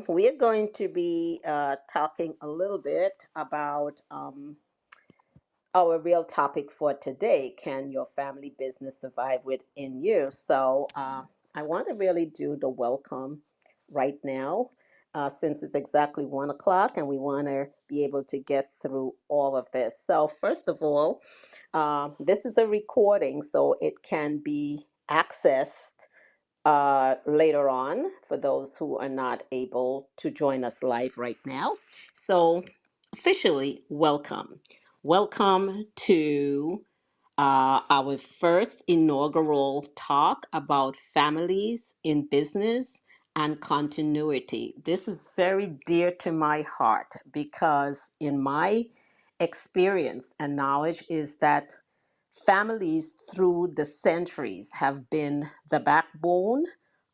we're going to be talking a little bit about our real topic for today. Can your family business survive within you? I want to really do the welcome right now, since it's exactly 1 o'clock and we want to be able to get through all of this. So, first of all, this is a recording, so it can be accessed later on for those who are not able to join us live right now. So, officially, welcome. Welcome to our first inaugural talk about families in business and continuity. This is very dear to my heart because, in my experience and knowledge, is that families through the centuries have been the backbone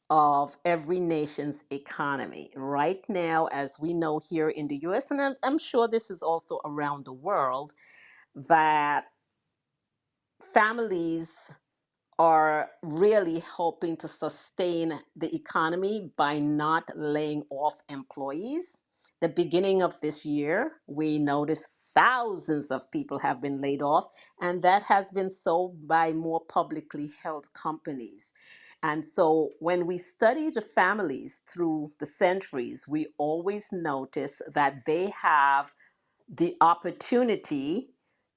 of every nation's economy. Right now, as we know here in the US, and I'm sure this is also around the world, that families are really helping to sustain the economy by not laying off employees. The beginning of this year, we noticed thousands of people have been laid off, and that has been so by more publicly held companies. And so when we study the families through the centuries, we always notice that they have the opportunity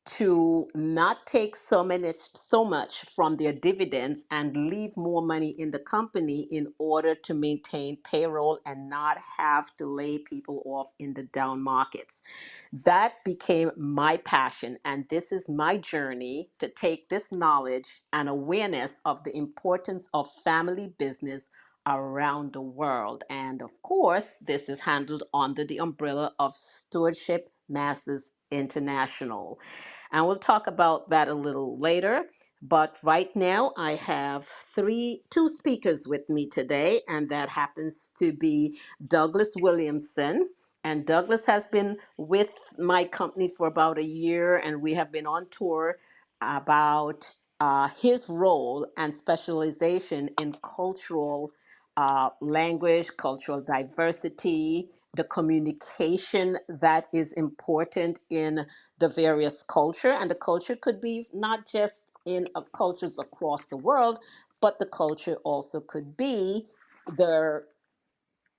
to not take so much from their dividends and leave more money in the company in order to maintain payroll and not have to lay people off in the down markets. That became my passion, and this is my journey to take this knowledge and awareness of the importance of family business around the world. And of course, this is handled under the umbrella of Stewardship Masters International. And we'll talk about that a little later. But right now, I have two speakers with me today, and that happens to be Douglas Williamson. And Douglas has been with my company for about a year, and we have been on tour about his role and specialization in cultural language, cultural diversity, the communication that is important in the various culture. And the culture could be not just in cultures across the world, but the culture also could be the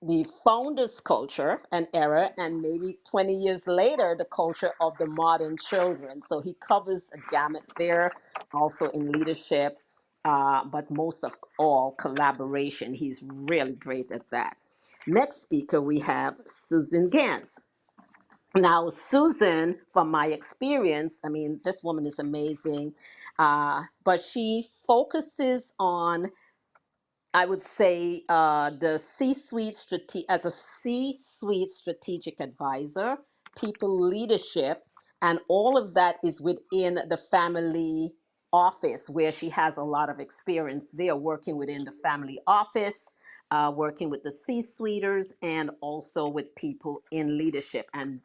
the founders culture and era, and maybe 20 years later the culture of the modern children. So he covers a gamut there, also in leadership, but most of all collaboration. He's really great at that. Next speaker, we have Susan Gantz. Now, Susan, from my experience, I mean, this woman is amazing, but she focuses on, I would say, the as a C-suite strategic advisor, people leadership, and all of that is within the family office, where she has a lot of experience there, working within the family office, working with the C-suiters, and also with people in leadership. And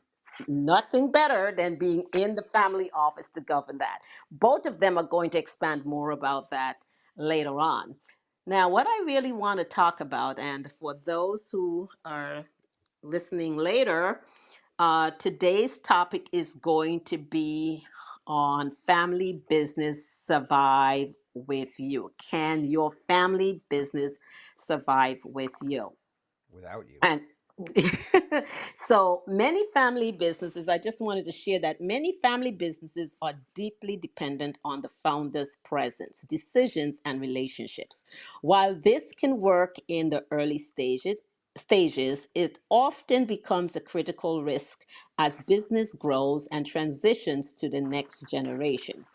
nothing better than being in the family office to govern that. Both of them are going to expand more about that later on. Now, what I really want to talk about, and for those who are listening later, today's topic is going to be on family business survive with you. Can your family business survive with you? Without you. And so many family businesses, I just wanted to share that many family businesses are deeply dependent on the founder's presence, decisions, and relationships. While this can work in the stages, it often becomes a critical risk as business grows and transitions to the next generation.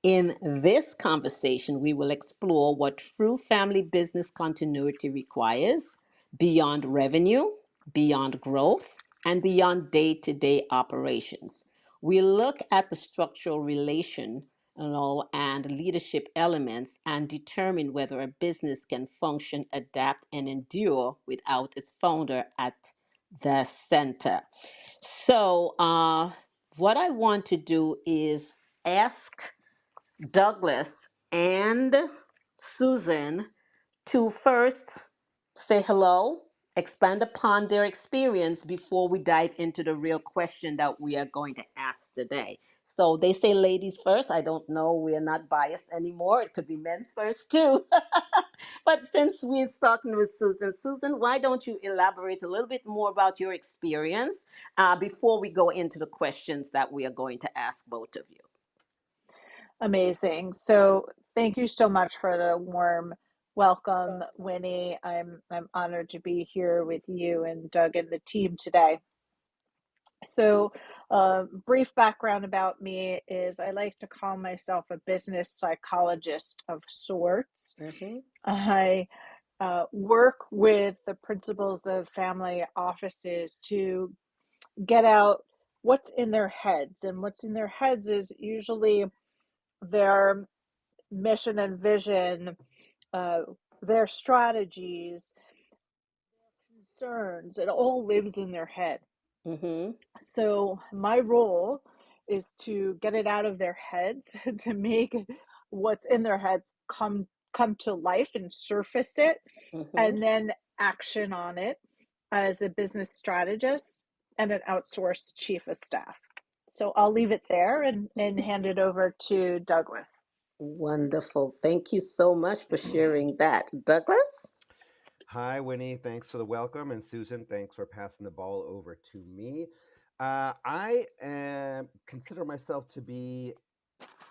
In this conversation, we will explore what true family business continuity requires beyond revenue, beyond growth, and beyond day to day operations. We look at the structural relation and leadership elements and determine whether a business can function, adapt, and endure without its founder at the center. What I want to do is ask Douglas and Susan to first say hello expand upon their experience before we dive into the real question that we are going to ask today. So they say ladies first. I don't know. We are not biased anymore. It could be men's first too. But since we're starting with Susan, Susan, why don't you elaborate a little bit more about your experience before we go into the questions that we are going to ask both of you? Amazing. So thank you so much for the warm welcome, Winnie. I'm honored to be here with you and Doug and the team today. So, brief background about me is I like to call myself a business psychologist of sorts. Mm-hmm. I work with the principals of family offices to get out what's in their heads. And what's in their heads is usually their mission and vision, uh, their strategies, concerns. It all lives in their head. Mm-hmm. So my role is to get it out of their heads to make what's in their heads come to life and surface it, Mm-hmm. and then action on it as a business strategist and an outsourced chief of staff. So I'll leave it there and hand it over to Douglas. Wonderful. Thank you so much for sharing that. Douglas? Hi, Winnie. Thanks for the welcome. And Susan, thanks for passing the ball over to me. I consider myself to be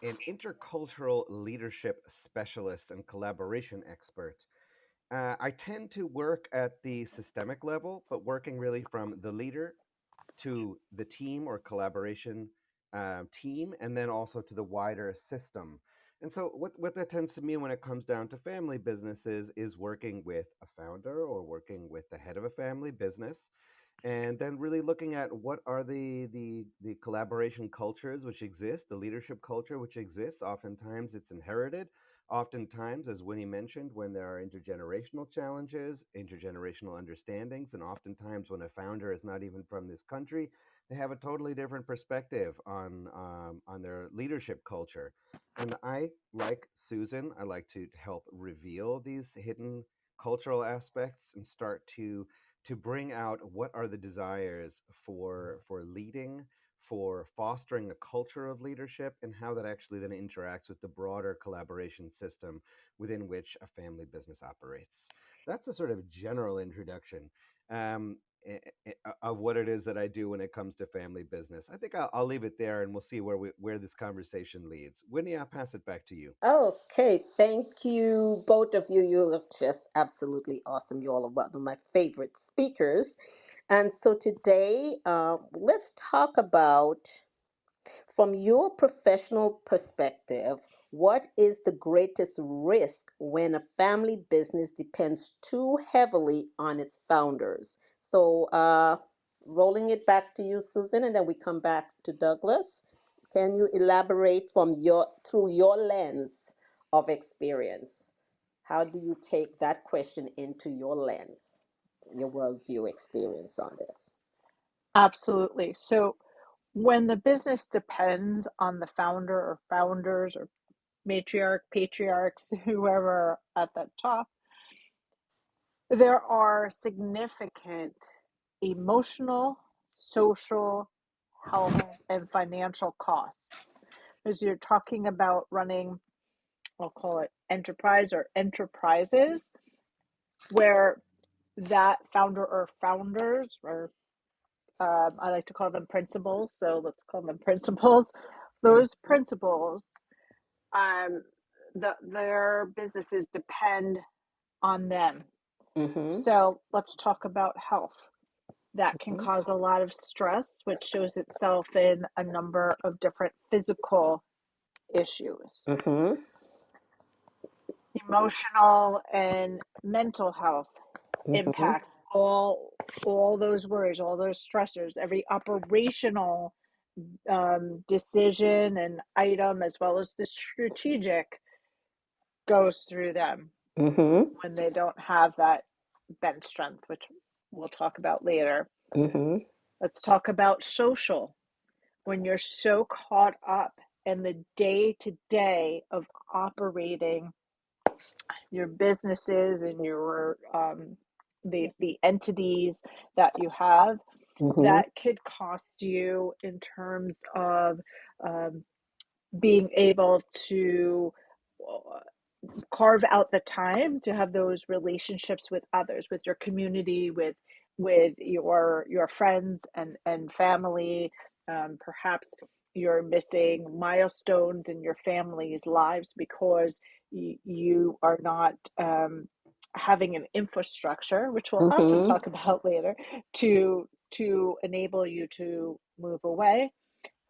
an intercultural leadership specialist and collaboration expert. I tend to work at the systemic level, but working really from the leader to the team or collaboration team, and then also to the wider system. And so, what that tends to mean when it comes down to family businesses is working with a founder or working with the head of a family business, and then really looking at what are the collaboration cultures which exist, the leadership culture which exists. Oftentimes, it's inherited. Oftentimes, as Winnie mentioned, when there are intergenerational challenges, intergenerational understandings, and oftentimes when a founder is not even from this country, they have a totally different perspective on their leadership culture. And I, like Susan, I like to help reveal these hidden cultural aspects and start to bring out what are the desires for leading, for fostering a culture of leadership, and how that actually then interacts with the broader collaboration system within which a family business operates. That's a sort of general introduction um, of what it is that I do when it comes to family business. I think I'll leave it there, and we'll see where this conversation leads. Winnie, I'll pass it back to you. Okay, thank you, both of you. You're just absolutely awesome. You're all one of my favorite speakers. And so today, let's talk about, from your professional perspective, what is the greatest risk when a family business depends too heavily on its founders? So, rolling it back to you, Susan, and then we come back to Douglas. Can you elaborate from your through your lens of experience? How do you take that question into your lens, your worldview experience on this? Absolutely. So when the business depends on the founder or founders or matriarch, patriarchs, whoever at the top, there are significant emotional, social, health, and financial costs. As you're talking about running, I'll call it enterprise or enterprises, where that founder or founders, or I like to call them principals, so let's call them principals. Those principals, um, their businesses depend on them. Mm-hmm. So let's talk about health. That can Mm-hmm. cause a lot of stress, which shows itself in a number of different physical issues. Mm-hmm. Emotional and mental health Mm-hmm. impacts all those worries, all those stressors, every operational decision and item, as well as the strategic, goes through them Mm-hmm. when they don't have that bench strength, which we'll talk about later. Mm-hmm. Let's talk about social. When you're so caught up in the day to day of operating your businesses and the entities that you have, Mhm. that could cost you in terms of um, being able to carve out the time to have those relationships with others, with your community, with your friends and family. Perhaps you're missing milestones in your family's lives because you are not having an infrastructure, which we'll also Mhm. talk about later, to enable you to move away.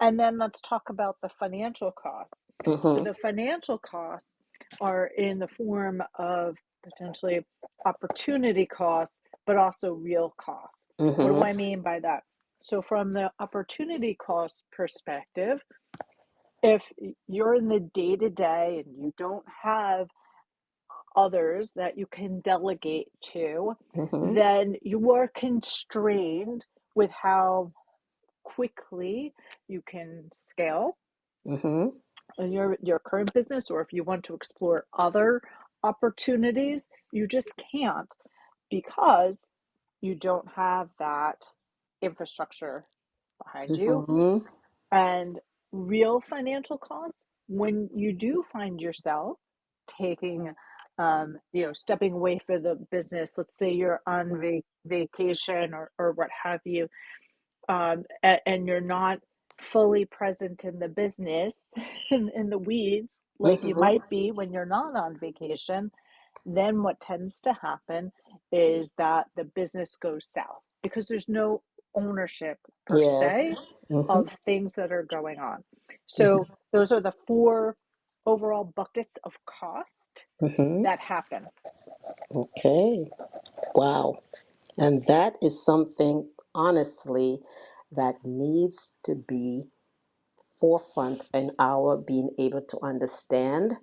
And then let's talk about the financial costs. So Mhm. the financial costs are in the form of potentially opportunity costs, but also real costs. What do Mhm. I mean by that? So from the opportunity cost perspective, if you're in the day to day and you don't have others that you can delegate to, Mhm. then you are constrained with how quickly you can scale Mhm. in your current business, or if you want to explore other opportunities, you just can't because you don't have that infrastructure behind you. Mhm. And real financial costs, when you do find yourself taking stepping away for the business, let's say you're on vacation or what have you, and you're not fully present in the business in the weeds like you Mhm. might be when you're not on vacation, then what tends to happen is that the business goes south because there's no ownership per Yes. se Mhm. of things that are going on. Mhm. So those are the four overall buckets of cost Mhm. that happen. Okay. Wow. And that is something, honestly, that needs to be forefront in our being able to understand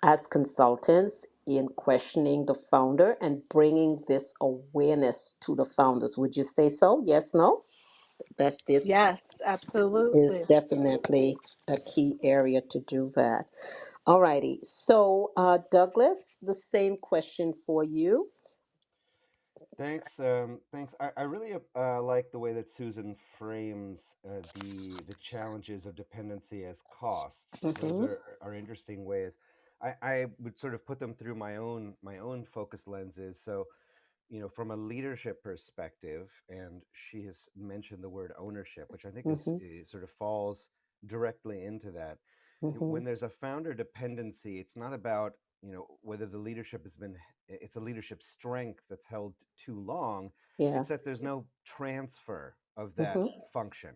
as consultants in questioning the founder and bringing this awareness to the founders. Would you say so? Yes, no? That's this Yes, is absolutely. definitely a key area to do that. Alrighty. So, Douglas, the same question for you. Thanks. Thanks. I really like the way that Susan frames the challenges of dependency as costs. Those Mm-hmm. are interesting ways. I would sort of put them through my own focus lenses. So, from a leadership perspective, and she has mentioned the word ownership, which I think Mm-hmm. is sort of falls directly into that. Mm-hmm. When there's a founder dependency, it's not about whether the leadership has been it's a leadership strength that's held too long. Yeah. It's that there's no transfer of that Mm-hmm. function.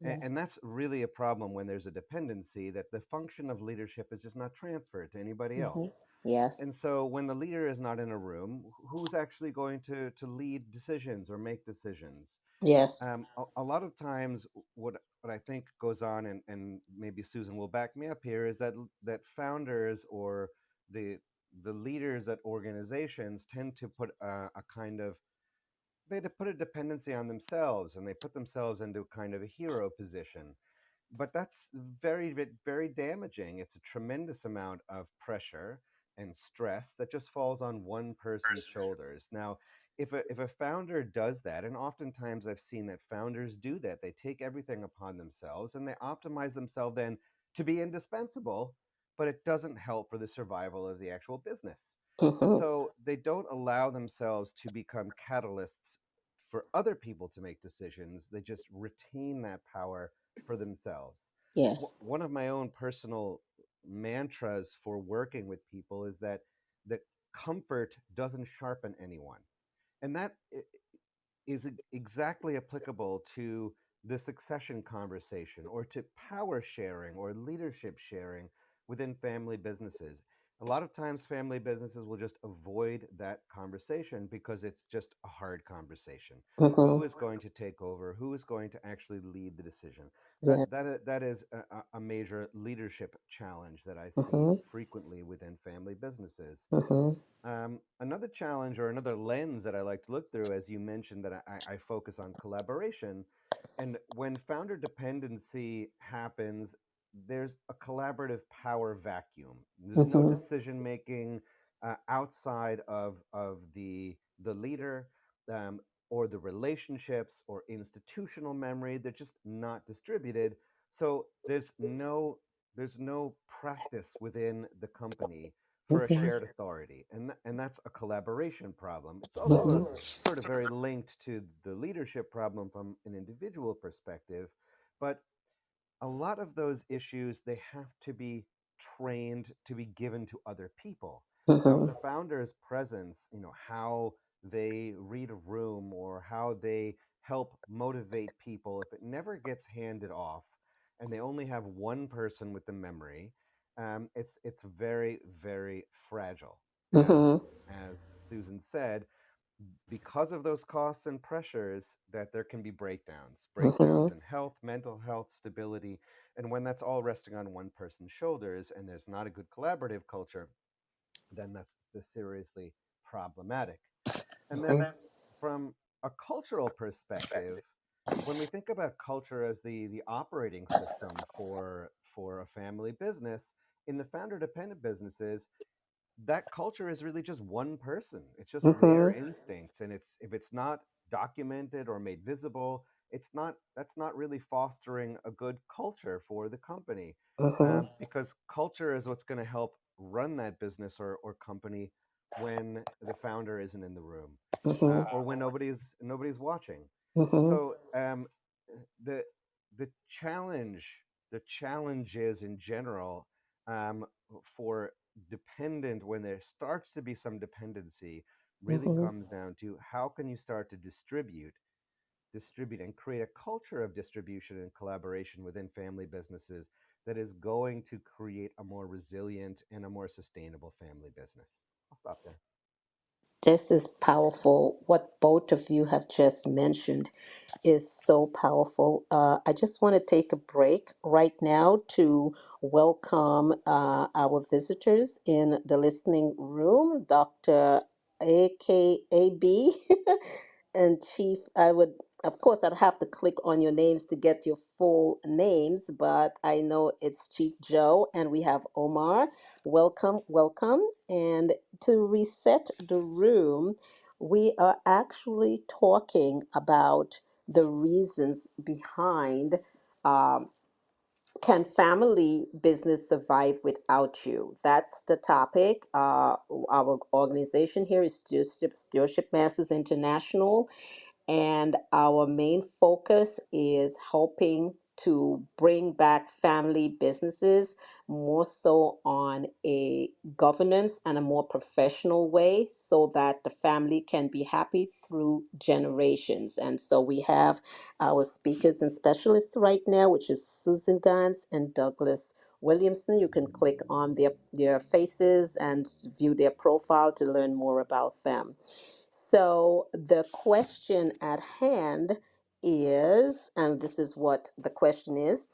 and, Yes. and that's really a problem when there's a dependency, that the function of leadership is just not transferred to anybody Mm-hmm. else. Yes. And so when the leader is not in a room, who's actually going to lead decisions or make decisions? Yes. A lot of times, what I think goes on, and maybe Susan will back me up here, is that founders or the the leaders at organizations tend to put a kind of they put a dependency on themselves, and they put themselves into kind of a hero position. But that's very damaging. It's a tremendous amount of pressure and stress that just falls on one person's shoulders. Now, if a founder does that, and oftentimes I've seen that founders do that, they take everything upon themselves and they optimize themselves then to be indispensable, but it doesn't help for the survival of the actual business. And Mm-hmm. so they don't allow themselves to become catalysts for other people to make decisions. They just retain that power for themselves. Yes. One of my own personal mantras for working with people is that comfort doesn't sharpen anyone, and that is exactly applicable to the succession conversation or to power sharing or leadership sharing within family businesses. A lot of times, family businesses will just avoid that conversation because it's just a hard conversation. Who Mm-hmm. is going to take over? Who is going to actually lead the decision? Yeah. That is a major leadership challenge that I see Mm-hmm. frequently within family businesses. Mm-hmm. Another challenge or another lens that I like to look through, as you mentioned, that I focus on collaboration. And when founder dependency happens, there's a collaborative power vacuum. There's no Mm-hmm. decision making outside of the the leader, um, or the relationships or institutional memory. They're just not distributed. So there's no practice within the company for a Mhm. shared authority, and that's a collaboration problem. It's also a Mhm. sort of very linked to the leadership problem from an individual perspective, but a lot of those issues, they have to be trained to be given to other people. Mhm. The founder's presence, how they read a room or how they help motivate people, if it never gets handed off and they only have one person with the memory, it's very, very fragile. as Mhm. as Susan said, because of those costs and pressures, that there can be breakdowns Mhm. in health, mental health, stability. And when that's all resting on one person's shoulders and there's not a good collaborative culture, then that's seriously problematic. And then from a cultural perspective, when we think about culture as the operating system for a family business, in the founder dependent businesses, that culture is really just one person. It's just their Mhm. instincts, and it's if it's not documented or made visible, that's not really fostering a good culture for the company, Mhm. because culture is what's going to help run that business or company when the founder isn't in the room, Mhm. or when nobody's watching. Mhm. So the the challenge the challenges in general, um, for dependent, when there starts to be some dependency, really Mhm. comes down to how can you start to distribute and create a culture of distribution and collaboration within family businesses that is going to create a more resilient and a more sustainable family business. I'll stop there. This is powerful. What both of you have just mentioned is so powerful. I just want to take a break right now to welcome our visitors in the listening room, Dr. AKAB and Chief. Of course, I'd have to click on your names to get your full names, but I know it's Chief Joe and we have Omar. Welcome, welcome. And to reset the room, we are actually talking about the reasons behind, um, can family business survive without you? That's the topic. Our organization here is Stewardship Masters International, and our main focus is helping to bring back family businesses more so on a governance and a more professional way so that the family can be happy through generations. And so we have our speakers and specialists right now, which is Susan Gantz and Douglas Williamson. You can click on their faces and view their profile to learn more about them. So the question at hand is, and this is what the question is,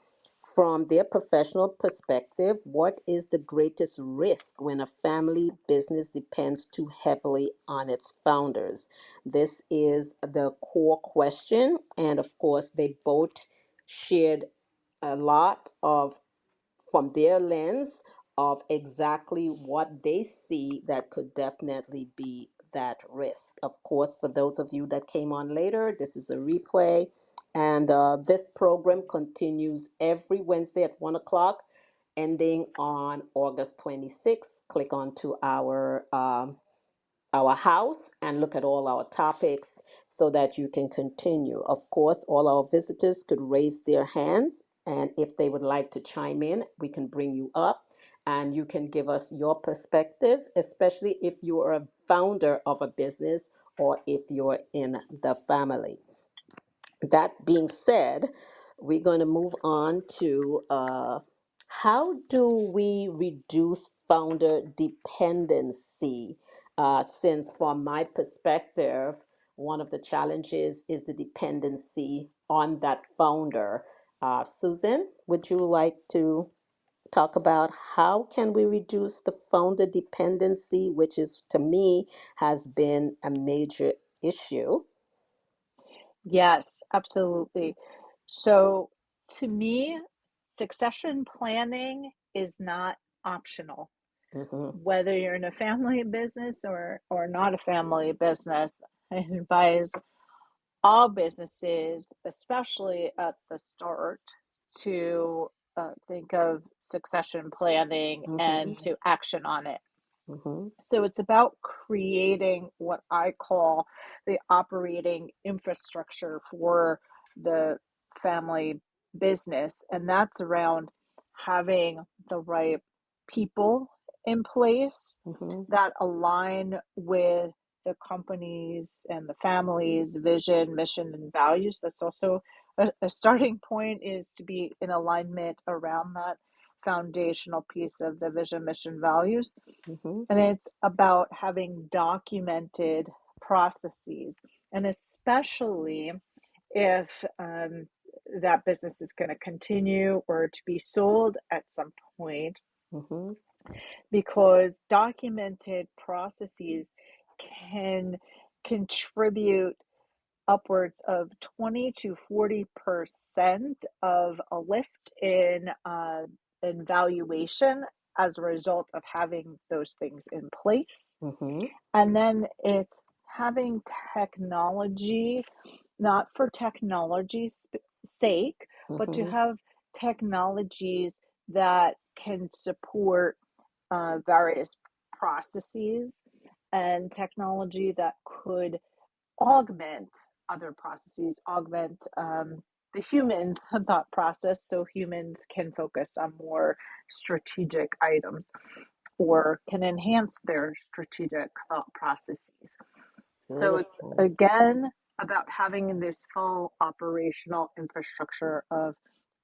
from their professional perspective, what is the greatest risk when a family business depends too heavily on its founders? This is the core question. And of course, they both shared a lot of from their lens of exactly what they see that could definitely be that risk. Of course, for those of you that came on later, this is a replay. And this program continues every Wednesday at 1 o'clock, ending on August 26th. Click on to our house and look at all our topics so that you can continue. Of course, all our visitors could raise their hands, and if they would like to chime in, we can bring you up and you can give us your perspective, especially if you are a founder of a business or if you're in the family. That being said, we're going to move on to how do we reduce founder dependency? Since, from my perspective, one of the challenges is the dependency on that founder. Susan, would you like to talk about how can we reduce the founder dependency, which is to me has been a major issue? Yes, absolutely. So, to me, succession planning is not optional. Mm-hmm. Whether you're in a family business or not a family business, I advise all businesses, especially at the start, to think of succession planning Mm-hmm. and to action on it. Mm-hmm. So it's about creating what I call the operating infrastructure for the family business. And that's around having the right people in place Mm-hmm. that align with the company's and the family's vision, mission, and values. That's also a starting point, is to be in alignment around that foundational piece of the vision, mission, values. Mm-hmm. And it's about having documented processes. And especially if that business is going to continue or to be sold at some point, Mm-hmm. because documented processes can contribute upwards of 20 to 40% of a lift in valuation as a result of having those things in place. Mm-hmm. And then it's having technology, not for technology's sake, but to Mm-hmm. have technologies that can support various processes, and technology that could augment other processes, augment the humans' thought process, so humans can focus on more strategic items or can enhance their strategic thought processes. So it's Beautiful. again about having this full operational infrastructure of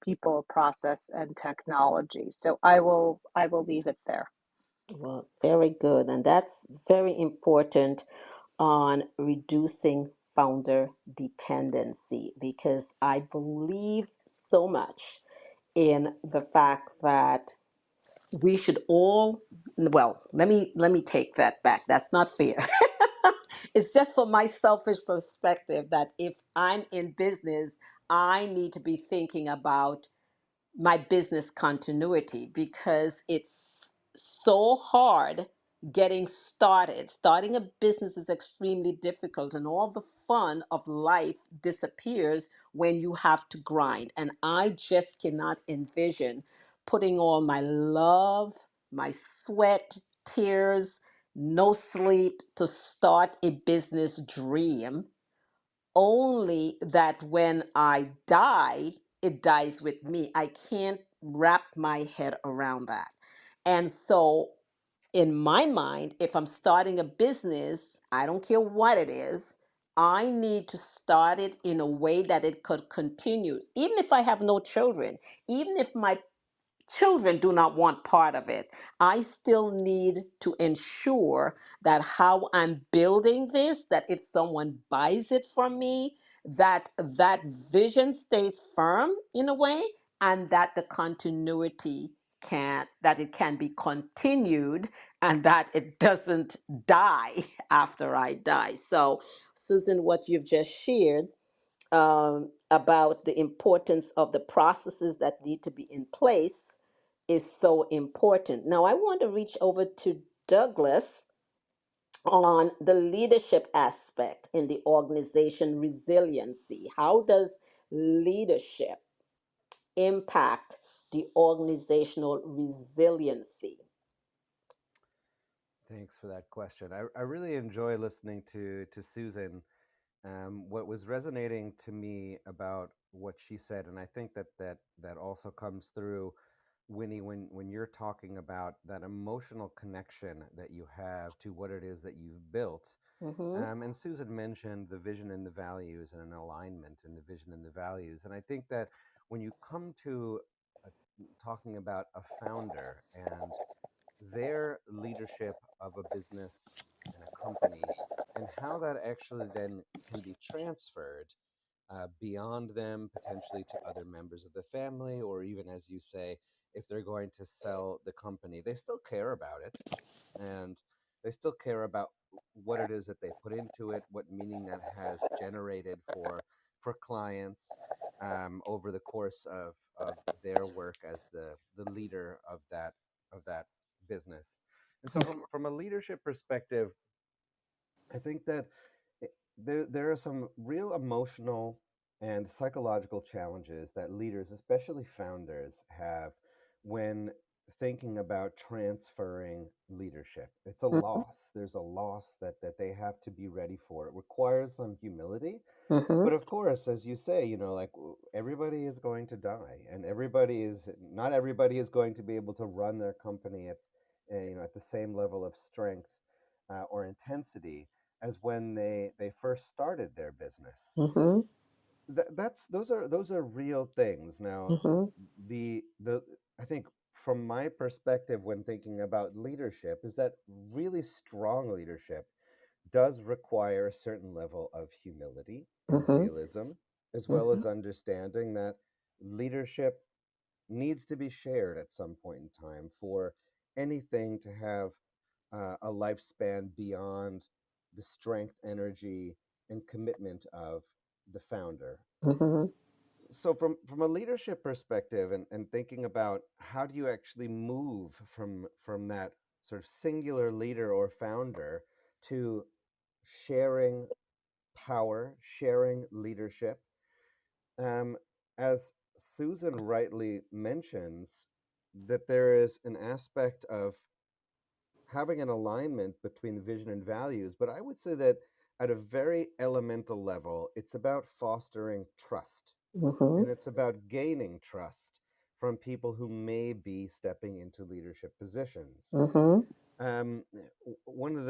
people, process, and technology. So I will leave it there. Well, very good. And that's very important on reducing founder dependency because I believe so much in the fact that we should all, well, let me take that back. That's not fair. It's just for my selfish perspective that if I'm in business, I need to be thinking about my business continuity because it's so hard getting started. Starting a business is extremely difficult, and all the fun of life disappears when you have to grind. And I just cannot envision putting all my love, my sweat, tears, no sleep to start a business dream, only that when I die, it dies with me. I can't wrap my head around that. And so, in my mind, if I'm starting a business, I don't care what it is, I need to start it in a way that it could continue. Even if I have no children, even if my children do not want part of it. I still need to ensure that how I'm building this, that if someone buys it from me, that that vision stays firm in a way and that the continuity that it can be continued and that it doesn't die after I die. So, Susan, what you've just shared about the importance of the processes that need to be in place is so important. Now, I want to reach over to Douglas on the leadership aspect in the organization resiliency. How does leadership impact the organizational resiliency? Thanks for that question. I really enjoy listening to Susan. What was resonating to me about what she said, and I think that also comes through, Winnie, when you're talking about that emotional connection that you have to what it is that you've built. Mm-hmm. And Susan mentioned the vision and the values and an alignment in the vision and the values. And I think that when you come to uh, talking about a founder and their leadership of a business and a company, and how that actually then can be transferred beyond them, potentially to other members of the family, or even, as you say, if they're going to sell the company, they still care about it, and they still care about what it is that they put into it, what meaning that has generated for clients over the course of their work as the leader of that business. And so, from a leadership perspective, I think that there are some real emotional and psychological challenges that leaders, especially founders, have when thinking about transferring leadership. It's a Mhm. loss. There's a loss that they have to be ready for. It requires some humility, but Mhm. of course, as you say, like everybody is going to die, and everybody is not everybody is going to be able to run their company at at the same level of strength or intensity as when they first started their business. Mhm. That's those are real things. Now, Mhm. the I think from my perspective when thinking about leadership is that really strong leadership does require a certain level of humility and Mhm. realism, as well as Mhm. understanding that leadership needs to be shared at some point in time for anything to have a lifespan beyond the strength, energy, and commitment of the founder. Mhm. So, from a leadership perspective, and thinking about how do you actually move from that sort of singular leader or founder to sharing power, sharing leadership. Um, as Susan rightly mentions, that there is an aspect of having an alignment between vision and values, but I would say that at a very elemental level, it's about fostering trust and Mhm. it's about gaining trust from people who may be stepping into leadership positions. Mhm. One of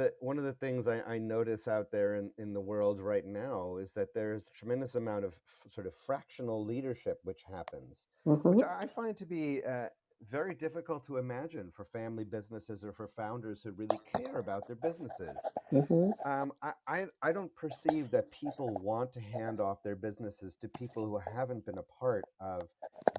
the things I notice out there in the world right now is that there's a tremendous amount of sort of fractional leadership which happens, which Mhm. I find to be very difficult to imagine for family businesses or for founders who really care about their businesses. Mhm. I don't perceive that people want to hand off their businesses to people who haven't been a part of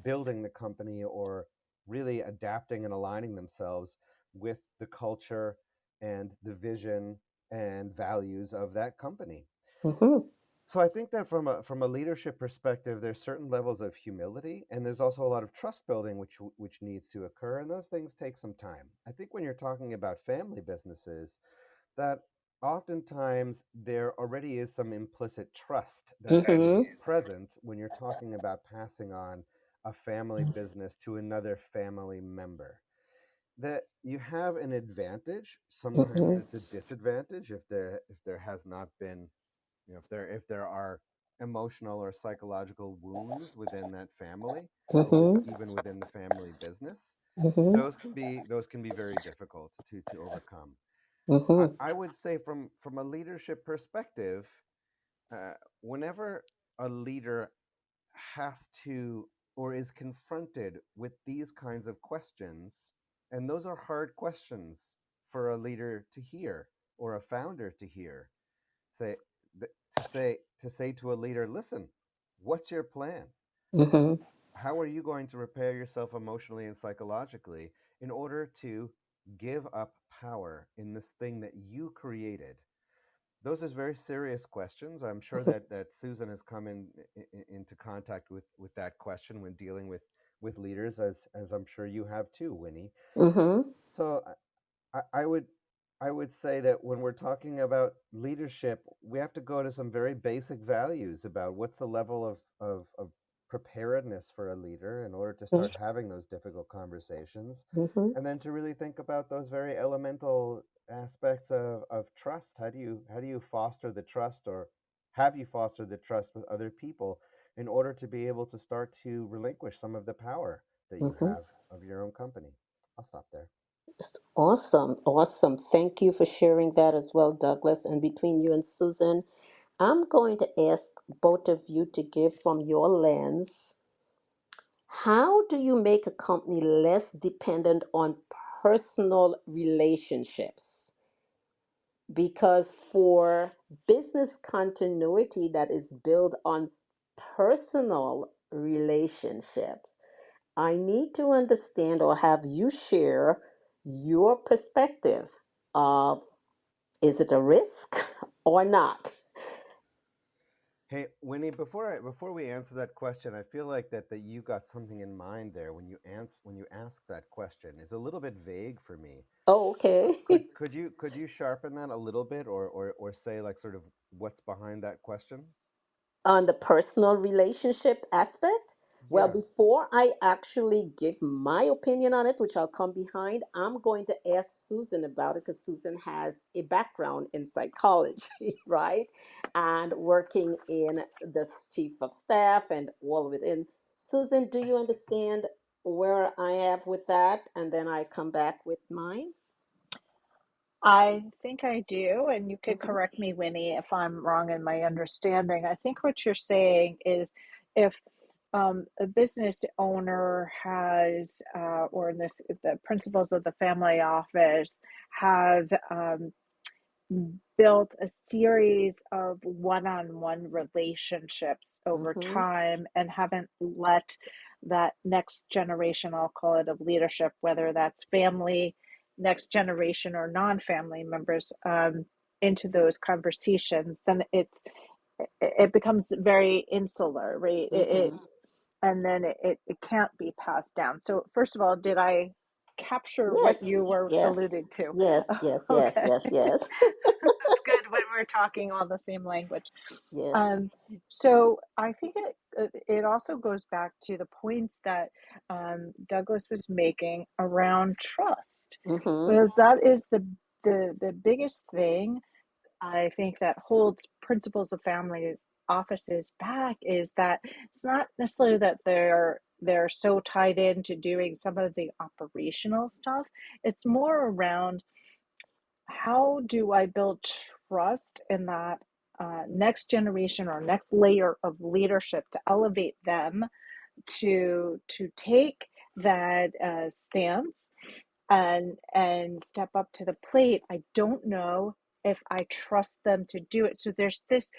building the company or really adapting and aligning themselves with the culture and the vision and values of that company. Mhm. So I think that from a leadership perspective, there's certain levels of humility, and there's also a lot of trust building which needs to occur, and those things take some time. I think when you're talking about family businesses, that oftentimes there already is some implicit trust that Mhm. is present when you're talking about passing on a family business to another family member. That you have an advantage, sometimes Mhm. it's a disadvantage if there has not been, if there are emotional or psychological wounds within that family or Mhm. even within the family business. Mhm. Those can be very difficult to overcome. I, Mhm. I would say from a leadership perspective, uh, whenever a leader has to or is confronted with these kinds of questions, and those are hard questions for a leader to hear or a founder to hear. Say to say to a leader, listen, what's your plan? Mhm. How are you going to repair yourself emotionally and psychologically in order to give up power in this thing that you created? Those are very serious questions. I'm sure that Susan has come into contact with that question when dealing with leaders, as I'm sure you have too, Winnie. Mhm. So I would say that when we're talking about leadership, we have to go to some very basic values about what's the level of preparedness for a leader in order to start having those difficult conversations, Mhm. and then to really think about those very elemental aspects of trust. How do you foster the trust, or have you fostered the trust with other people in order to be able to start to relinquish some of the power that you Mhm. have of your own company? I'll stop there. Awesome. Awesome. Thank you for sharing that as well, Douglas. And between you and Susan, I'm going to ask both of you to give from your lens. How do you make a company less dependent on personal relationships? Because for business continuity that is built on personal relationships, I need to understand or have you share your perspective of, is it a risk or not? Hey, Winnie, before we answer that question, I feel like that you got something in mind there when you ask that question. It's a little bit vague for me. Oh, okay. Could you sharpen that a little bit, or say like sort of what's behind that question? On the personal relationship aspect, well, Yeah. before I actually give my opinion on it, which I'll come behind, I'm going to ask Susan about it because Susan has a background in psychology, right? And working in the chief of staff and all of it. And Susan, do you understand where I have with that? And then I come back with mine. I think I do, and you could Hmm. correct me, Winnie, if I'm wrong in my understanding. I think what you're saying is if a business owner has, or in this, the principals of the family office have built a series of one-on-one relationships over Hmm. time and haven't let that next generation, I'll call it, of leadership, whether that's family, next generation, or non-family members, into those conversations, then it becomes very insular, right? Hmm. And then it can't be passed down. So first of all, did I capture what you Yes, were yes, alluding to? yes, yes, yes, Okay. yes, yes. That's good when we're talking all the same language. Yes. Um, so I think it also goes back to the points that Douglas was making around trust, Mm-hmm. because that is the biggest thing I think that holds principals of families offices back, is that it's not necessarily that they're so tied into doing some of the operational stuff. It's more around, how do I build trust in that next generation or next layer of leadership to elevate them to take that stance and step up to the plate. I don't know if I trust them to do it. So there's this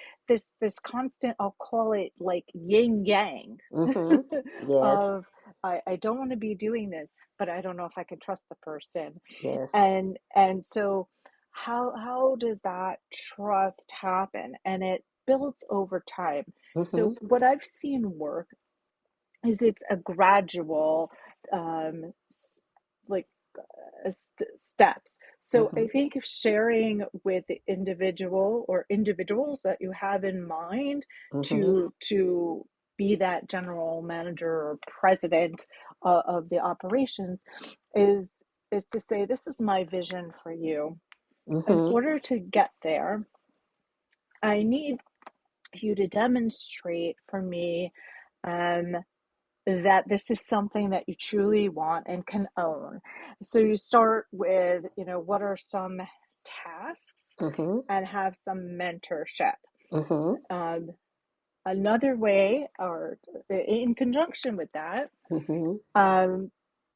constant, I'll call it like yin yang, Mm-hmm. Yes. of I don't want to be doing this, but I don't know if I can trust the person. Yes. And so how does that trust happen? And it builds over time. Mm-hmm. So what I've seen work is it's a gradual, like steps. So Mm-hmm. I think sharing with the individual or individuals that you have in mind Mm-hmm. to be that general manager or president of the operations is is to say, this is my vision for you. In Mm-hmm. order to get there, I need you to demonstrate for me, um, that this is something that you truly want and can own. So you start with, what are some tasks, Mm-hmm. and have some mentorship. Mm-hmm. Um, Another way, or in conjunction with that, Mm-hmm. um,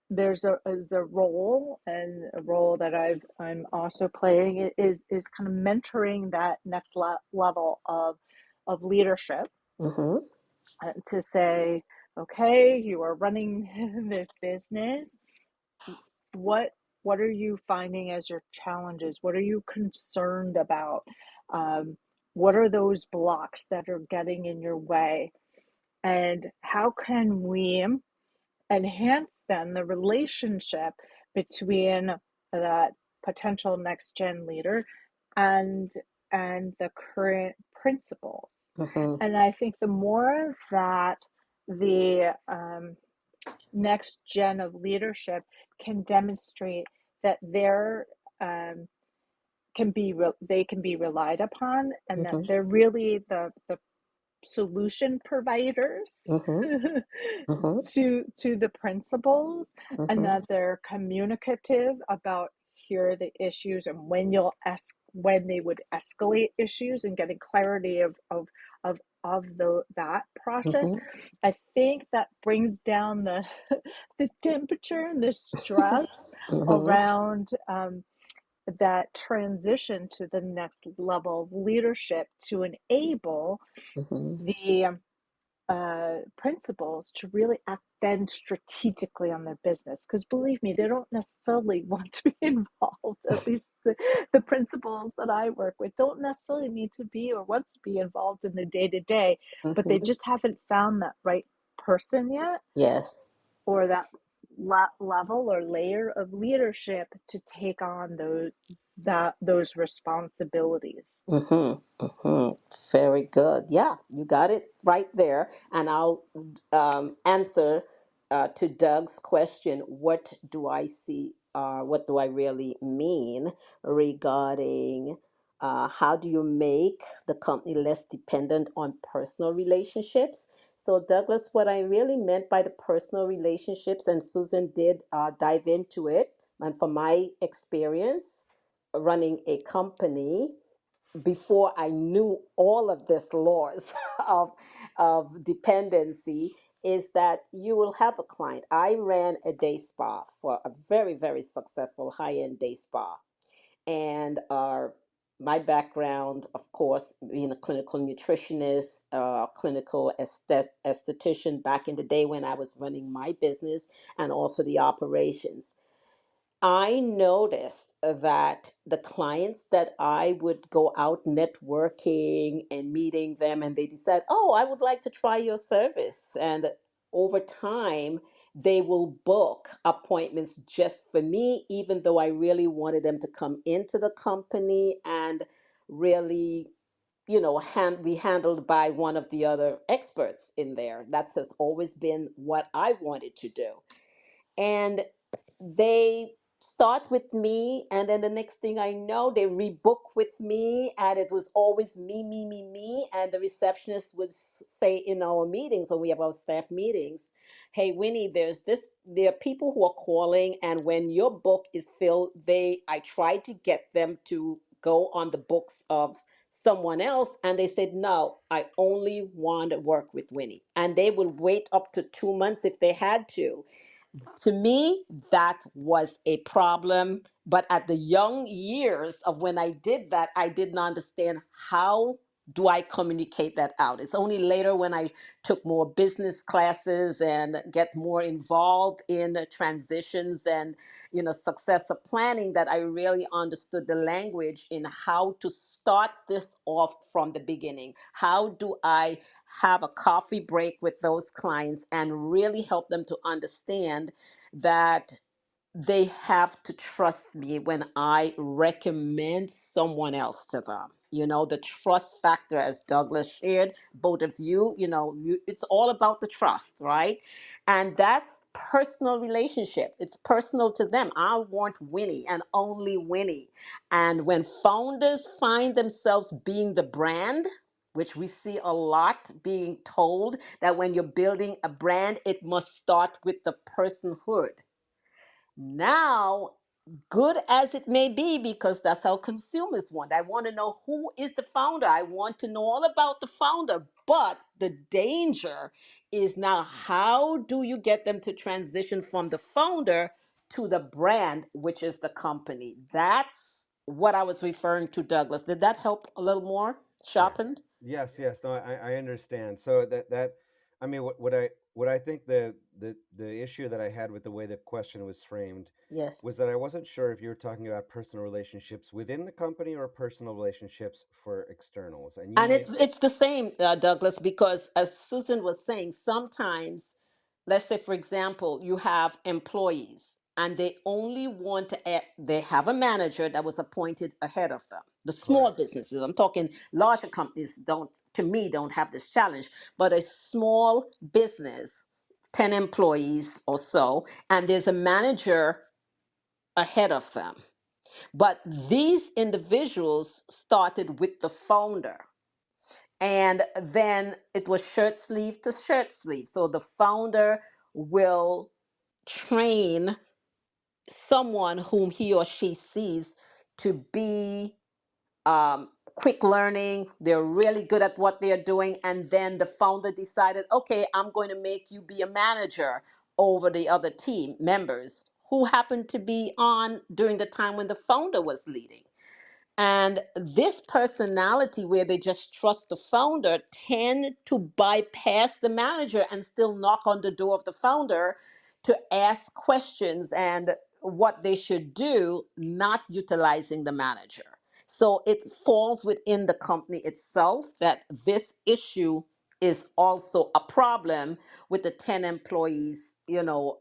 there's a role, and a role that I'm also playing is kind of mentoring that next level of leadership, Mm-hmm. to say, okay, you are running this business. What what are you finding as your challenges? What are you concerned about? Um, what are those blocks that are getting in your way? And how can we enhance then the relationship between that potential next gen leader and the current principals? Mm-hmm. And I think the more that the next gen of leadership can demonstrate that they're um, they can be relied upon, and that Mm-hmm. they're really the solution providers Mm-hmm. Mm-hmm. to the principals, and Mm-hmm. that they're communicative about, here are the issues, and when they would escalate issues, and getting clarity of that process. Mm-hmm. I think that brings down the temperature and the stress Mm-hmm. around that transition to the next level of leadership, to enable Mm-hmm. the principals to really act then strategically on their business. Because believe me, they don't necessarily want to be involved. At least the principals that I work with don't necessarily need to be or want to be involved in the day to day, but they Hmm. just haven't found that right person yet, Yes. or that level or layer of leadership to take on those responsibilities. Mm-hmm. Mm-hmm. Very good. Yeah, you got it right there. And I'll answer to Doug's question. What do I see? What do I really mean regarding how do you make the company less dependent on personal relationships? So, Douglas, what I really meant by the personal relationships, and Susan did dive into it, and from my experience running a company before I knew all of this laws of dependency, is that you will have a client. I ran a day spa for a very, very successful high-end day spa. And my background, of course, being a clinical nutritionist, clinical esthetician back in the day when I was running my business, and also the operations. I noticed that the clients that I would go out networking and meeting them, and they decide, oh, I would like to try your service. And over time, they will book appointments just for me, even though I really wanted them to come into the company and really, be handled by one of the other experts in there. That has always been what I wanted to do. And they start with me, and then the next thing I know, they rebook with me, and it was always me, me, me, me. And the receptionist would say in our meetings, when we have our staff meetings, hey, Winnie, there are people who are calling, and when your book is filled, I try to get them to go on the books of someone else, and they said, no, I only want to work with Winnie. And they would wait up to 2 months if they had to. To me, that was a problem. But at the young years of when I did that, I didn't understand how do I communicate that out. It's only later when I took more business classes and get more involved in the transitions and successor planning that I really understood the language in how to start this off from the beginning. How do I have a coffee break with those clients and really help them to understand that they have to trust me when I recommend someone else to them. The trust factor, as Douglas shared, both of you, it's all about the trust, right? And that's personal relationship. It's personal to them. I want Winnie and only Winnie. And when founders find themselves being the brand, which we see a lot being told that when you're building a brand, it must start with the personhood. Now, good as it may be, because that's how consumers want. I want to know who is the founder. I want to know all about the founder. But the danger is now, how do you get them to transition from the founder to the brand, which is the company? That's what I was referring to, Douglas. Did that help a little more? Yeah. Sharpened? Yes, yes. No, I understand. So I mean, what I think the issue that I had with the way the question was framed Yes. was that I wasn't sure if you were talking about personal relationships within the company or personal relationships for externals. And you And made it's the same, Douglas, because as Susan was saying, sometimes, let's say, for example, you have employees and they only want to add, they have a manager that was appointed ahead of them. The small correct. businesses, I'm talking larger companies, don't, to me, don't have this challenge, but a small business, 10 employees or so, and there's a manager ahead of them. But these individuals started with the founder, and then it was shirt sleeve to shirt sleeve. So the founder will train someone whom he or she sees to be quick learning. They're really good at what they're doing. And then the founder decided, okay, I'm going to make you be a manager over the other team members who happened to be on during the time when the founder was leading. And this personality where they just trust the founder tend to bypass the manager and still knock on the door of the founder to ask questions and what they should do, not utilizing the manager. So it falls within the company itself that this issue is also a problem with the 10 employees,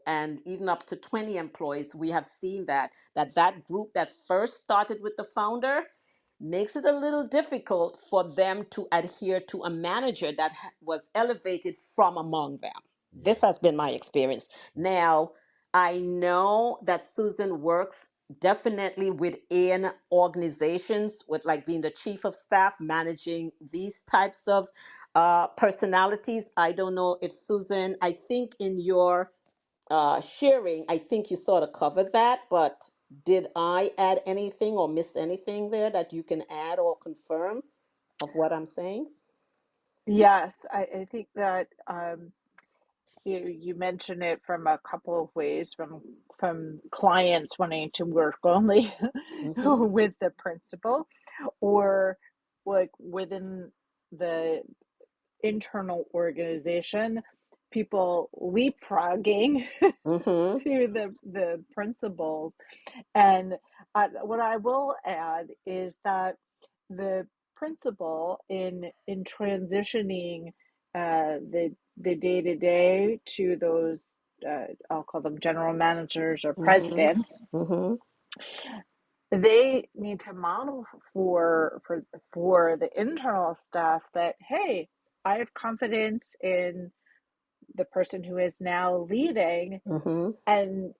and even up to 20 employees. We have seen that group that first started with the founder makes it a little difficult for them to adhere to a manager that was elevated from among them. This Yes. has been my experience. Now, I know that Susan works definitely within organizations with like being the chief of staff, managing these types of personalities. I don't know if Susan, I think in your sharing, I think you sort of covered that, but did I add anything or miss anything there that you can add or confirm of what I'm saying? Yes, I think that you mentioned it from a couple of ways, from clients wanting to work only Mm-hmm. with the principal, or like within the internal organization, people leapfrogging Mm-hmm. to the principals. And what I will add is that the principal in transitioning the day to day to those I'll call them general managers or Mm-hmm. presidents, Mm-hmm. they need to model for the internal staff that, hey, I have confidence in the person who is now leading, Mm-hmm. and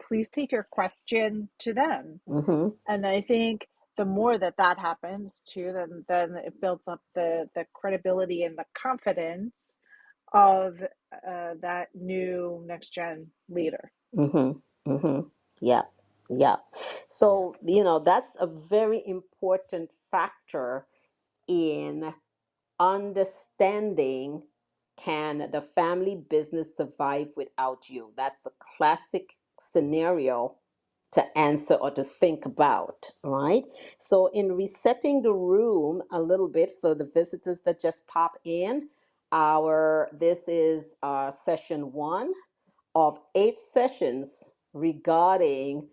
please take your question to them. Mm-hmm. And I think the more that that happens too, then it builds up the credibility and the confidence of that new next gen leader. Mm-hmm. Mm-hmm. Yeah. Yeah. Yeah. So, that's a very important factor in understanding, can the family business survive without you? That's a classic scenario to answer or to think about, right? So, in resetting the room a little bit for the visitors that just pop in, this is session one of 8 sessions regarding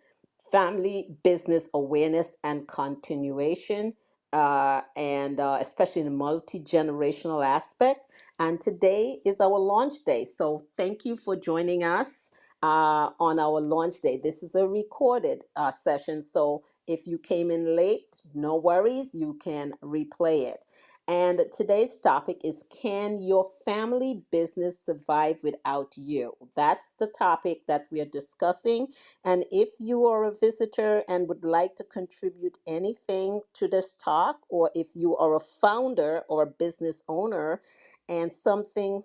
family business awareness and continuation, and especially in the multi generational aspect. And today is our launch day. So thank you for joining us on our launch day. This is a recorded session. So if you came in late, no worries, you can replay it. And today's topic is, can your family business survive without you? That's the topic that we are discussing. And if you are a visitor and would like to contribute anything to this talk, or if you are a founder or a business owner and something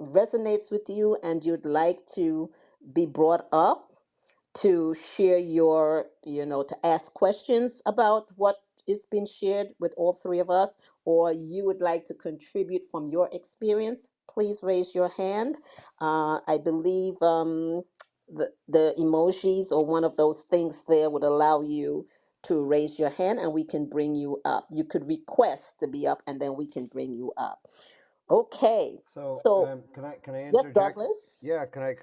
resonates with you and you'd like to be brought up to share to ask questions about what is being shared with all three of us, or you would like to contribute from your experience, please raise your hand. I believe the emojis or one of those things there would allow you to raise your hand and we can bring you up. You could request to be up and then we can bring you up. Okay, So, so can I yes, interject? Douglas. Yeah, can I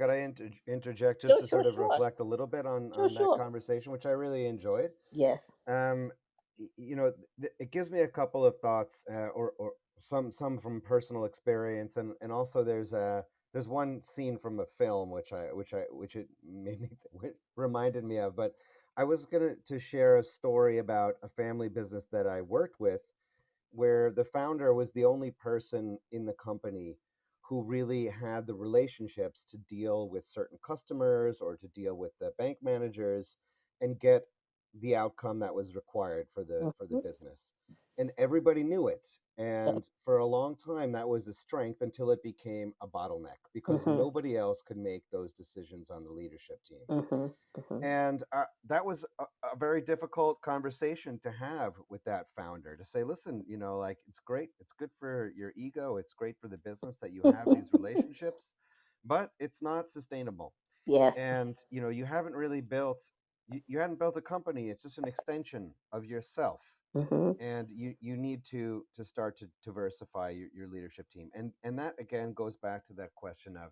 interject just Sure, to sure, sort of sure. reflect a little bit Sure, on that sure. conversation, which I really enjoyed. Yes. Um, it gives me a couple of thoughts, or some from personal experience, and also there's one scene from a film which it made me reminded me of. But I was gonna to share a story about a family business that I worked with, where the founder was the only person in the company who really had the relationships to deal with certain customers or to deal with the bank managers and get the outcome that was required for the Mhm. business. And everybody knew it. Yes. And for a long time that was a strength until it became a bottleneck because Mhm. nobody else could make those decisions on the leadership team. Mhm. Mhm. And that was a very difficult conversation to have with that founder, to say, listen, like, it's great, it's good for your ego, it's great for the business that you have these relationships, but it's not sustainable. Yes. And you haven't really built you hadn't built a company. It's just an extension of yourself, Mhm. and you need to start to diversify your leadership team, and that again goes back to that question of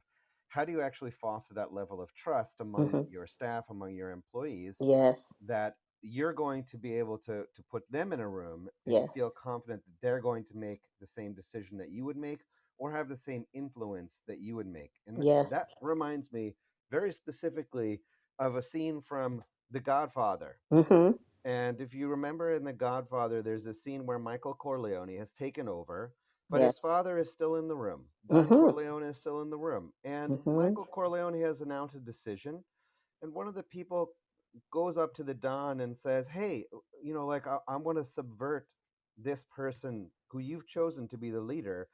how do you actually foster that level of trust among Mhm. your staff, among your employees, Yes. that you're going to be able to put them in a room and Yes. feel confident that they're going to make the same decision that you would make, or have the same influence that you would make. And Yes. that reminds me very specifically of a scene from The Godfather. Mhm. And if you remember in The Godfather, there's a scene where Michael Corleone has taken over, but Yeah. his father is still in the room. Don Mhm. Corleone is still in the room. And Mhm. Michael Corleone has announced a decision, and one of the people goes up to the Don and says, "Hey, like I want to subvert this person who you've chosen to be the leader."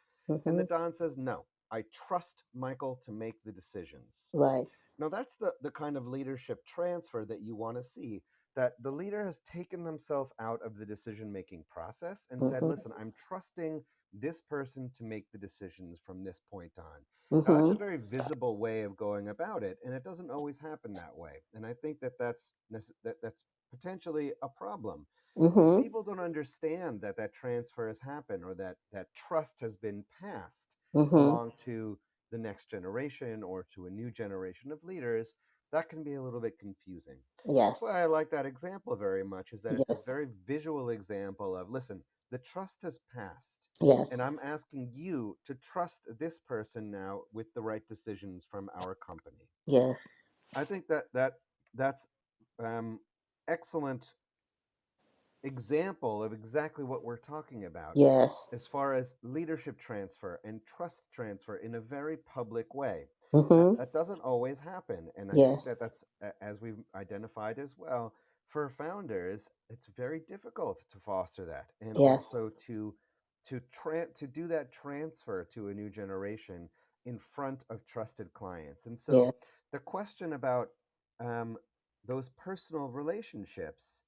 And the Mhm. Don says, "No, I trust Michael to make the decisions." Right. Now, that's the kind of leadership transfer that you want to see, that the leader has taken themselves out of the decision making process and said, Mhm. listen, I'm trusting this person to make the decisions from this point on. Now, that's a Mhm. very visible way of going about it, and it doesn't always happen that way. And I think that that's potentially a problem. If Mhm. people don't understand that that transfer has happened, or that that trust has been passed Mhm. along to the next generation or to a new generation of leaders, that can be a little bit confusing. That's Yes. why I like that example very much, is that it's a Yes. very visual example of, listen, the trust has passed, and Yes. I'm asking you to trust this person now with the right decisions from our company. Yes. I think that's um, excellent example of exactly what we're talking about Yes. as far as leadership transfer and trust transfer in a very public way. Mhm. That doesn't always happen. And I think Yes. that that's, as we've identified as well, for founders, it's very difficult to foster that, and Yes. also to do that transfer to a new generation in front of trusted clients. And Yeah. so the question about um, those personal relationships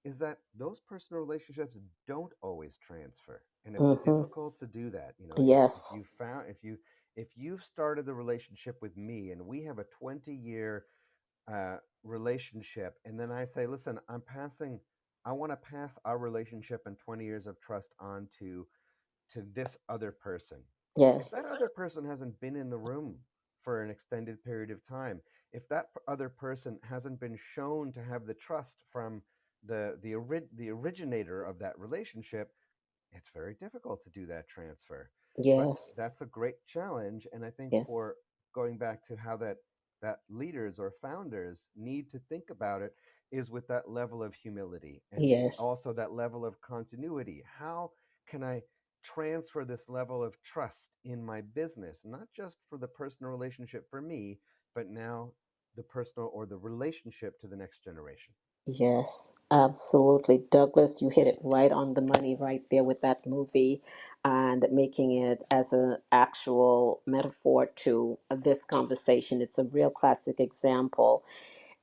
is that those personal relationships don't always transfer, and it's Mhm. difficult to do that. If Yes. you found if you've started the relationship with me and we have a 20-year relationship, and then I say, listen, I want to pass our relationship and 20 years of trust on to this other person. If Yes. that other person hasn't been in the room for an extended period of time, if that other person hasn't been shown to have the trust from the originator of that relationship, it's very difficult to do that transfer. But Yes. that's a great challenge, and I think, Yes. for going back to how that leaders or founders need to think about it, is with that level of humility, and Yes. also that level of continuity. How can I transfer this level of trust in my business, not just for the personal relationship for me, but now the personal or the relationship to the next generation? Yes, absolutely. Douglas, you hit it right on the money right there with that movie and making it as an actual metaphor to this conversation. It's a real classic example.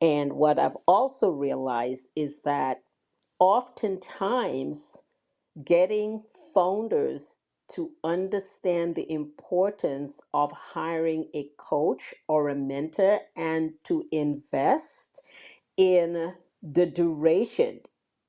And what I've also realized is that oftentimes getting founders to understand the importance of hiring a coach or a mentor and to invest in the duration.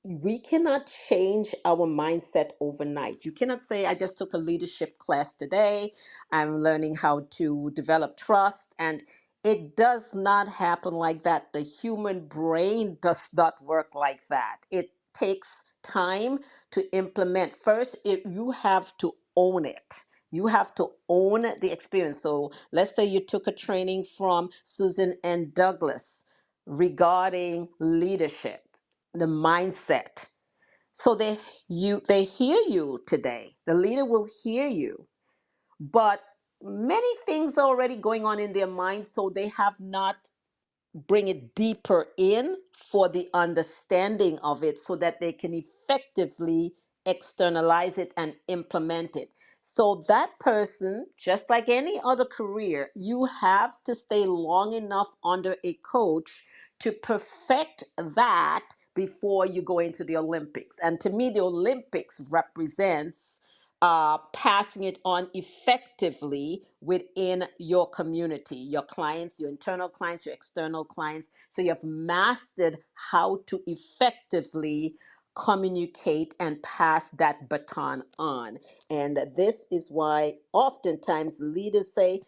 We cannot change our mindset overnight. You cannot say, I just took a leadership class today. I'm learning how to develop trust. And it does not happen like that. The human brain does not work like that. It takes time to implement. First, you have to own it. You have to own the experience. So let's say you took a training from Susan and Douglas regarding leadership, the mindset. So they hear you today. The leader will hear you, but many things are already going on in their mind, so they have not bring it deeper in for the understanding of it so that they can effectively externalize it and implement it. So, that person, just like any other career, you have to stay long enough under a coach to perfect that before you go into the Olympics. And to me, the Olympics represents passing it on effectively within your community, your clients, your internal clients, your external clients. So you have mastered how to effectively communicate and pass that baton on. And this is why oftentimes leaders say,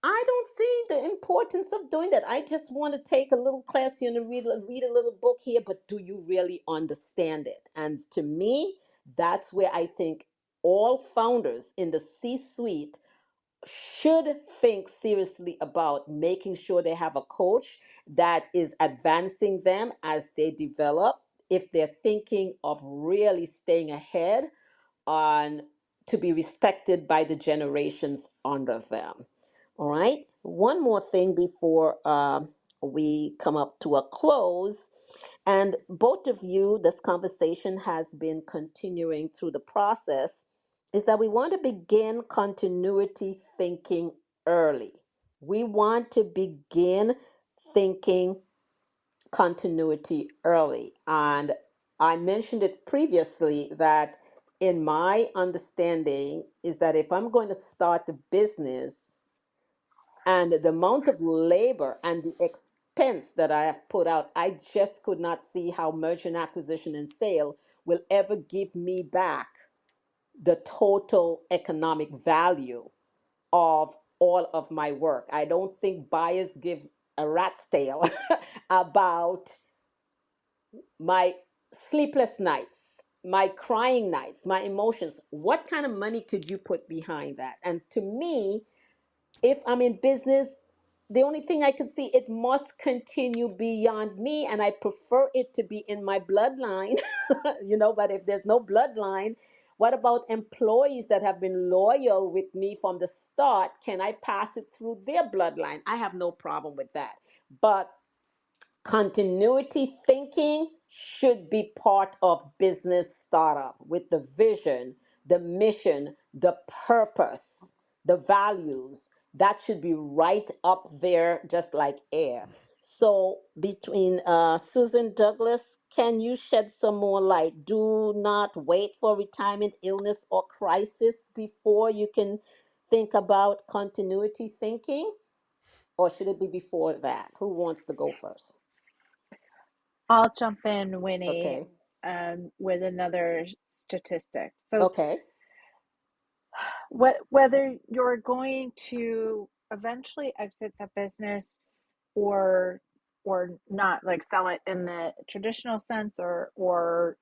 I don't see the importance of doing that. I just want to take a little class here and read a little book here, but do you really understand it? And to me, that's where I think all founders in the C suite should think seriously about making sure they have a coach that is advancing them as they develop. If they're thinking of really staying ahead on to be respected by the generations under them. All right. One more thing before we come up to a close. And both of you, this conversation has been continuing through the process, is that we want to begin continuity thinking early. We want to begin thinking continuity early. And I mentioned it previously that in my understanding is that if I'm going to start a business and the amount of labor and the expense that I have put out, I just could not see how merger and acquisition and sale will ever give me back the total economic value of all of my work. I don't think buyers give a rat's tail about my sleepless nights, my crying nights, my emotions. What kind of money could you put behind that? And to me, if I'm in business, the only thing I could see, it must continue beyond me, and I prefer it to be in my bloodline, but if there's no bloodline, what about employees that have been loyal with me from the start? Can I pass it through their bloodline? I have no problem with that. But continuity thinking should be part of business startup with the vision, the mission, the purpose, the values. That should be right up there, just like air. So, between Susan Douglas, can you shed some more light? Do not wait for retirement, illness, or crisis before you can think about continuity thinking, or should it be before that? Who wants to go first? I'll jump in, Winnie, Okay. with another statistic. So, Okay. whether you're going to eventually exit the business or not, like sell it in the traditional sense, or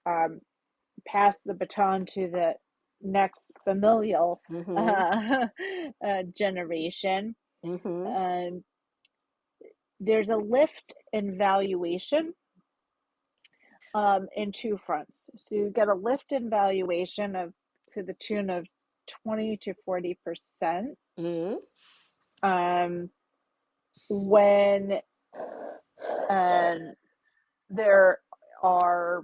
pass the baton to the next familial Mm-hmm. uh, generation, Mm-hmm. um, there's a lift in valuation in two fronts. So you get a lift in valuation of to the tune of 20 to 40% Mm-hmm. um, when um, there are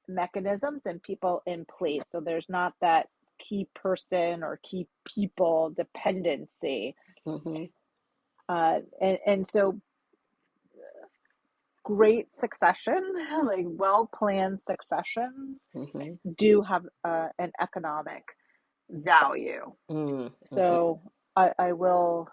mechanisms and people in place. So there's not that key person or key people dependency. Mm-hmm. And so great succession, like well planned successions, Mm-hmm. do have an economic value. Mm-hmm. So I will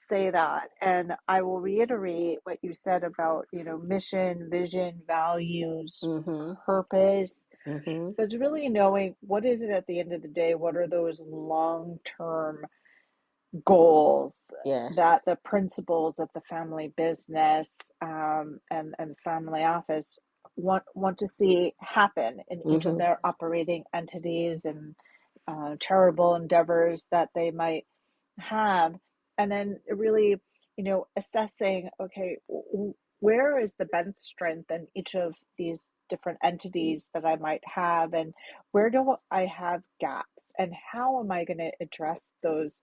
say that. And I will reiterate what you said about, mission, vision, values, Mm-hmm. purpose. Mm-hmm. So it's really knowing what is it at the end of the day? What are those long-term goals Yes. that the principals of the family business and family office want to see happen in each of Mm-hmm. their operating entities and charitable endeavors that they might have, and then really, assessing, okay, where is the bench strength in each of these different entities that I might have, and where do I have gaps, and how am I going to address those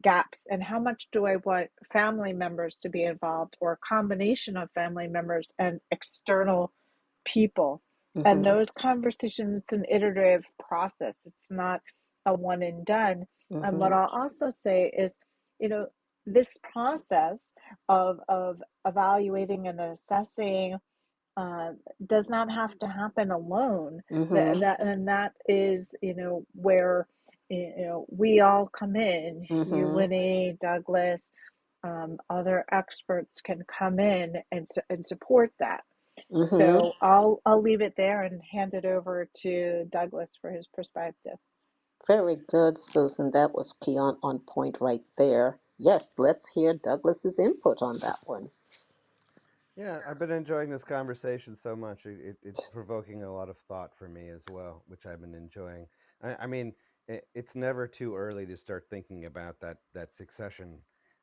gaps, and how much do I want family members to be involved, or a combination of family members and external people. And Mm-hmm. those conversations, it's an iterative process. It's not a one and done. And what Mm-hmm. I'll also say is, you know, this process of evaluating and assessing uh, does not have to happen alone. Mm-hmm. And that is, where we all come in. You, Mm-hmm. Winnie, Douglas, other experts can come in and support that. Mm-hmm. So I'll leave it there and hand it over to Douglas for his perspective. Very good, Susan. That was key on point right there. Yes, let's hear Douglas's input on that one. Yeah, I've been enjoying this conversation so much. It's provoking a lot of thought for me as well, which I've been enjoying. I mean, it's never too early to start thinking about that succession.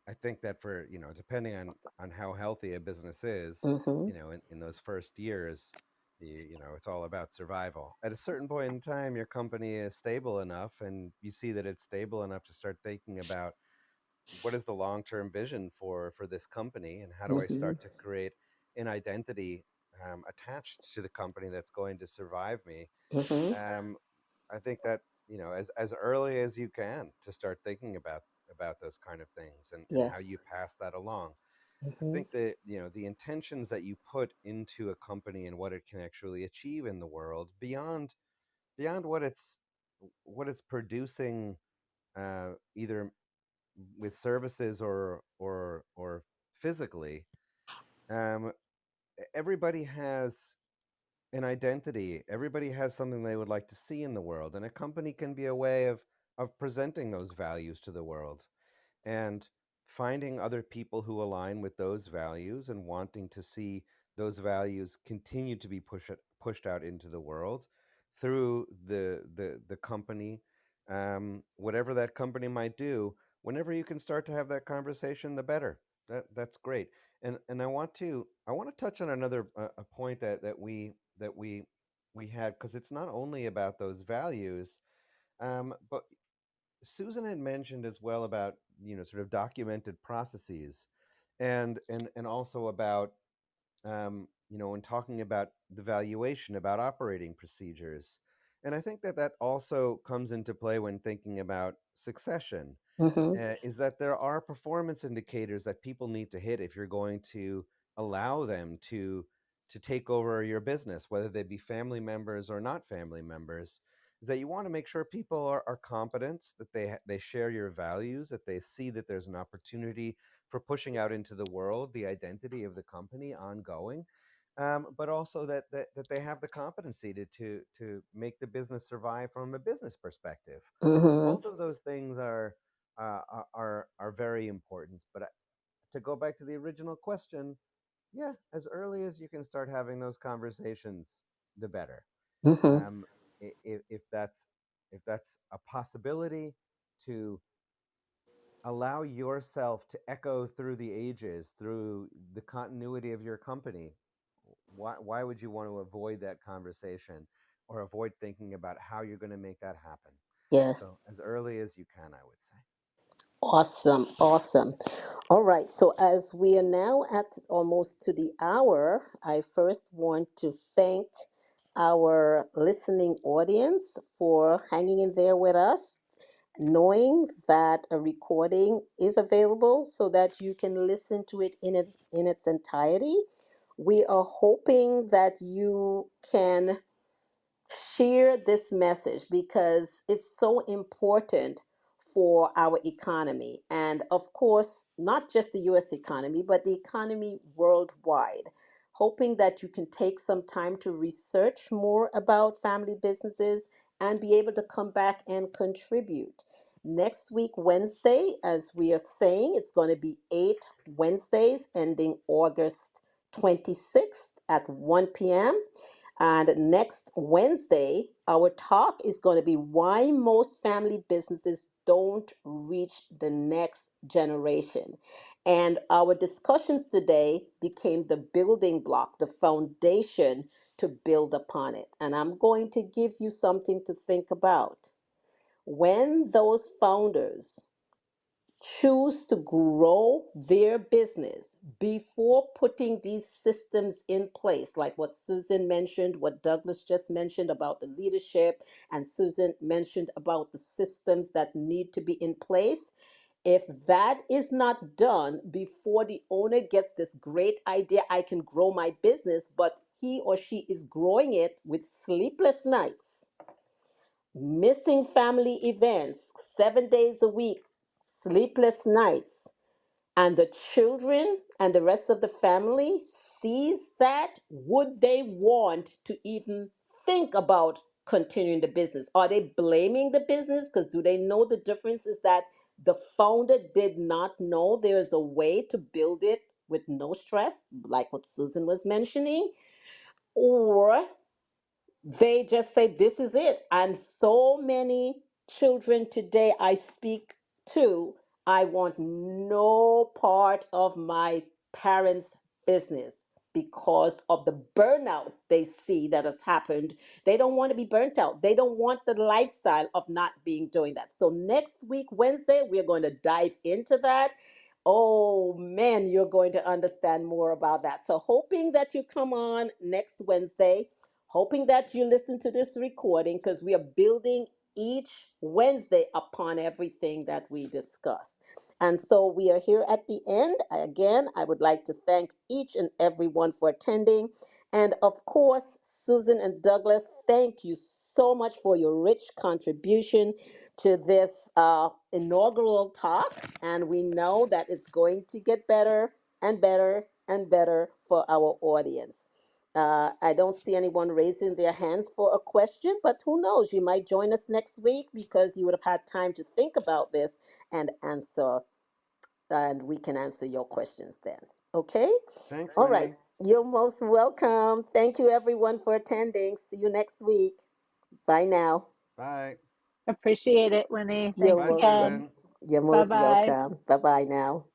I think that for, depending on how healthy a business is, Mm-hmm. in those first years, it's all about survival. At a certain point in time, your company is stable enough, and you see that it's stable enough to start thinking about what is the long-term vision for this company, and how do I Mm-hmm. start to create an identity attached to the company that's going to survive me. Mm-hmm. I think that, as early as you can, to start thinking about those kind of things, and how Yes. you pass that along. I Mm-hmm. think that, the intentions that you put into a company and what it can actually achieve in the world, beyond what it's producing, either with services or physically. um, Everybody has an identity. Everybody has something they would like to see in the world, and a company can be a way of presenting those values to the world, and finding other people who align with those values and wanting to see those values continue to be pushed out into the world through the company, whatever that company might do. Whenever you can start to have that conversation, the better. That's great. And I want to touch on another a point that we had, because it's not only about those values, but Susan had mentioned as well about, sort of documented processes, and also about, when talking about the valuation, about operating procedures. And I think that also comes into play when thinking about succession, Mm-hmm. is that there are performance indicators that people need to hit if you're going to allow them to take over your business, whether they be family members or not family members. Is that you want to make sure people are competent, that they share your values, that they see that there's an opportunity for pushing out into the world the identity of the company ongoing, but also that they have the competency to make the business survive from a business perspective. Mm-hmm. Both of those things are very important. But to go back to the original question, yeah, as early as you can start having those conversations, the better. Mm-hmm. Um, if that's a possibility, to allow yourself to echo through the ages, through the continuity of your company, why would you want to avoid that conversation, or avoid thinking about how you're going to make that happen? Yes. So as early as you can, I would say. Awesome. Awesome. All right. So as we are now at almost to the hour, I first want to thank our listening audience for hanging in there with us, knowing that a recording is available so that you can listen to it in its entirety. We are hoping that you can share this message because it's so important for our economy. And of course, not just the US economy, but the economy worldwide. Hoping that you can take some time to research more about family businesses and be able to come back and contribute. Next week, Wednesday, as we are saying, it's going to be 8 Wednesdays ending August 26th at 1 p.m. And next Wednesday, our talk is going to be why most family businesses don't reach the next generation. And our discussions today became the building block, the foundation to build upon it. And I'm going to give you something to think about. When those founders choose to grow their business before putting these systems in place, like what Susan mentioned, what Douglas just mentioned about the leadership, and Susan mentioned about the systems that need to be in place. If that is not done before the owner gets this great idea, I can grow my business, but he or she is growing it with sleepless nights, missing family events 7 days a week, sleepless nights, and the children and the rest of the family sees that, would they want to even think about continuing the business? Are they blaming the business? Because do they know the difference is that the founder did not know there is a way to build it with no stress, like what Susan was mentioning? Or they just say this is it. And so many children today I speak to, I want no part of my parents' business because of the burnout they see that has happened. They don't want to be burnt out. They don't want the lifestyle of not being doing that. So next week, Wednesday, we're going to dive into that. Oh man, you're going to understand more about that. So hoping that you come on next Wednesday, hoping that you listen to this recording, because we are building each Wednesday upon everything that we discussed. And so we are here at the end. Again, I would like to thank each and everyone for attending. And of course, Susan and Douglas, thank you so much for your rich contribution to this inaugural talk. And we know that it's going to get better and better and better for our audience. I don't see anyone raising their hands for a question, but who knows? You might join us next week because you would have had time to think about this and answer, and we can answer your questions then. Okay? Thanks, All right. Winnie. You're most welcome. Thank you, everyone, for attending. See you next week. Bye now. Bye. Appreciate it, Winnie. You're Thanks, Bye, most Ken. Susan. wel- you're Bye most bye. welcome. Bye bye now.